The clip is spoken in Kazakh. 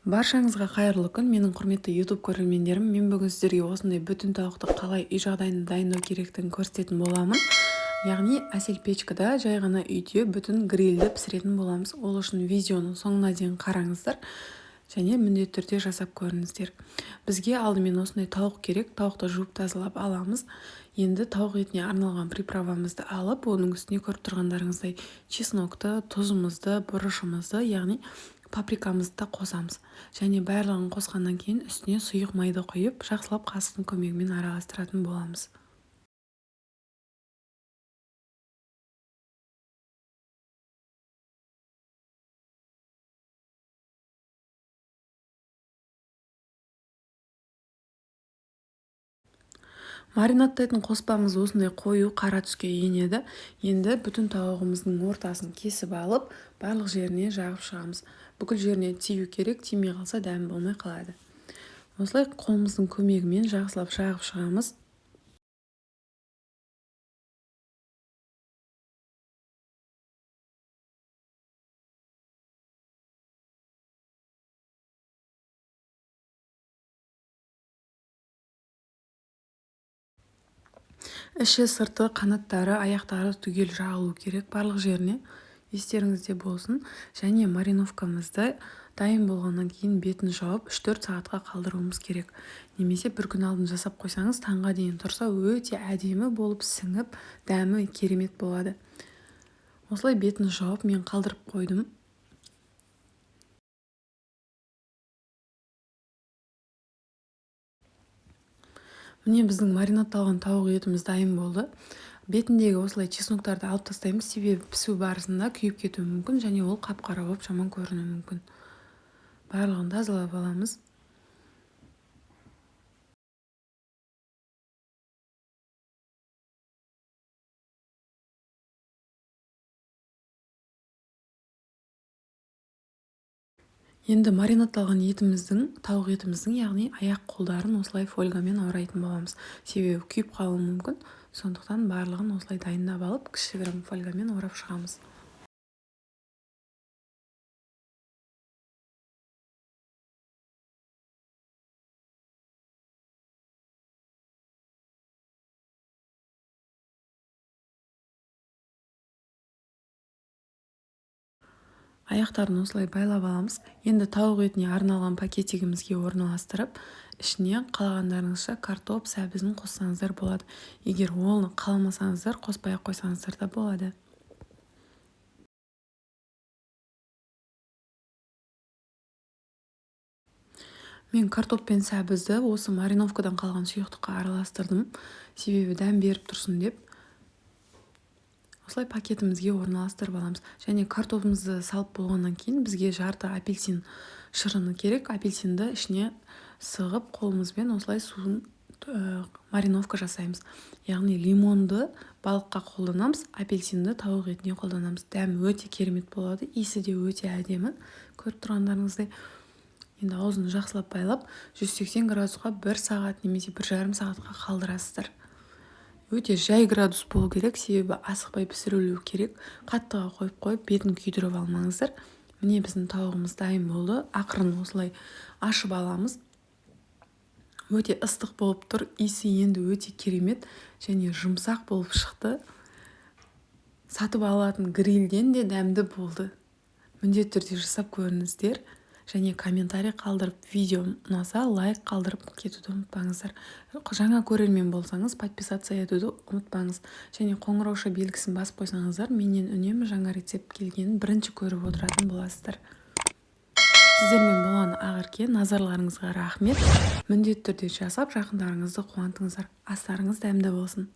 Баршаңызға қайырлы күн, менің құрметті YouTube көрермендерім. Мен бүгін сіздерге осындай бүтін тауықты қалай үй жағдайында дайындау керектігін көрсететін боламын. Яғни әсел печкада жай ғана үйде бүтін грильді пісіретін боламыз. Ол үшін видеоның соңына дейін қараңыздар және міндетті түрде жасап көріңіздер. Бізге алдымен осындай тауық керек. Тауықты жуып тазалап аламыз. Енді тауық етіне арналған приправамызды алып, оның үстіне көріп тұрғандарыңыздай чеснокты, тұзымызды, бұрышымызды, яғни паприкамызды да қосамыз. Және барлығын қосқаннан кейін үстіне сұйық майды құйып, жақсылап қасықтың көмегімен араластыратын боламыз. Маринадтайтын қоспамыз осындай қою қара түске енеді. Енді бүтін тауығымыздың ортасын кесіп алып, барлық жеріне жағып шығамыз. Бүкіл жеріне тию керек, тимей қалса дәм болмай қалады. Осылай қолымыздың көмегімен жақсылап жағып шығамыз. Іші, сырты, қанаттары, аяқтары түгел жағылу керек барлық жеріне. Естеріңізде болсын. Және мариновкамызды дайын болғаннан кейін бетін жауып 3-4 сағатқа қалдыруымыз керек. Немесе бір күн алдын жасап қойсаңыз, таңға дейін тұрса өте әдемі болып сіңіп, дәмі керемет болады. Осылай бетін жауып мен қалдырып қойдым. Міне біздің маринадталған тауық етіміз дайын болды. Бетіндегі осылай чесноктарды алып тастаймыз, себебі пісу барысында күйіп кетуі мүмкін және ол қап-қара болып жаман көрінуі мүмкін. Барлығын тазалап аламыз. Енді маринадталған етіміздің, тауық етіміздің, яғни аяқ-қолдарын осылай фольгамен орайтын боламыз. Себебі күйіп қалуы мүмкін. Сондықтан барлығын осылай дайындап алып, кішігірім фольгамен орап шығамыз. Аяқтарын осылай байлап аламыз. Енді тауық етіне арналған пакетигімізге орналастырып, ішіне қалағандарыңызша картоп, сәбізін қоссаңыздар болады. Егер оны қаламасаңыздар, қоспай қойсаңыздар да болады. Мен картоп пен сәбізді осы мариновкадан қалған сұйықтыққа араластырдым, себебі дәм беріп тұрсын деп. Осылай пакетімізге орналастырып аламыз. Және картопымызды салып болғаннан кейін бізге жарты апельсин шырыны керек. Апельсинді ішіне сығып, қолымызбен осылай суын мариновка жасаймыз. Яғни лимонды балыққа қолданамыз, апельсинді тауық етіне қолданамыз. Дәм өте керемет болады, иісі де өте әдемі. Көріп тұрғандарыңыздай. Енді аузын жақсылап байлап, 180 градусқа 1 сағат немесе 1,5 сағатқа қалдырасыздар. Өте жай градус болу керек, себебі асықпай пісірілуі керек. Қаттыға қойып, бетін күйдіріп алмаңыздар. Міне біздің тауығымыз дайын болды. Ақырын осылай ашып аламыз. Өте ыстық болып тұр. Иісі енді өте керемет және жұмсақ болып шықты. Сатып алатын грильден де дәмді болды. Міндетті түрде жасап көріңіздер. Және комментарий қалдырып, видео ұнаса лайк қалдырып кетуді ұмытпаңыздар. Жаңа көрермен болсаңыз, подписаться етуді ұмытпаңыз. Және қоңырауша белгісін басып қойсаңыздар, менен үнемі жаңа рецепт келгенін бірінші көріп отыратын боласыздар. Сіздермен болған Ақерке, назарларыңызға рахмет. Міндетті түрде жасап, жақындарыңызды қуантыңыздар. Астарыңыз дәмді болсын.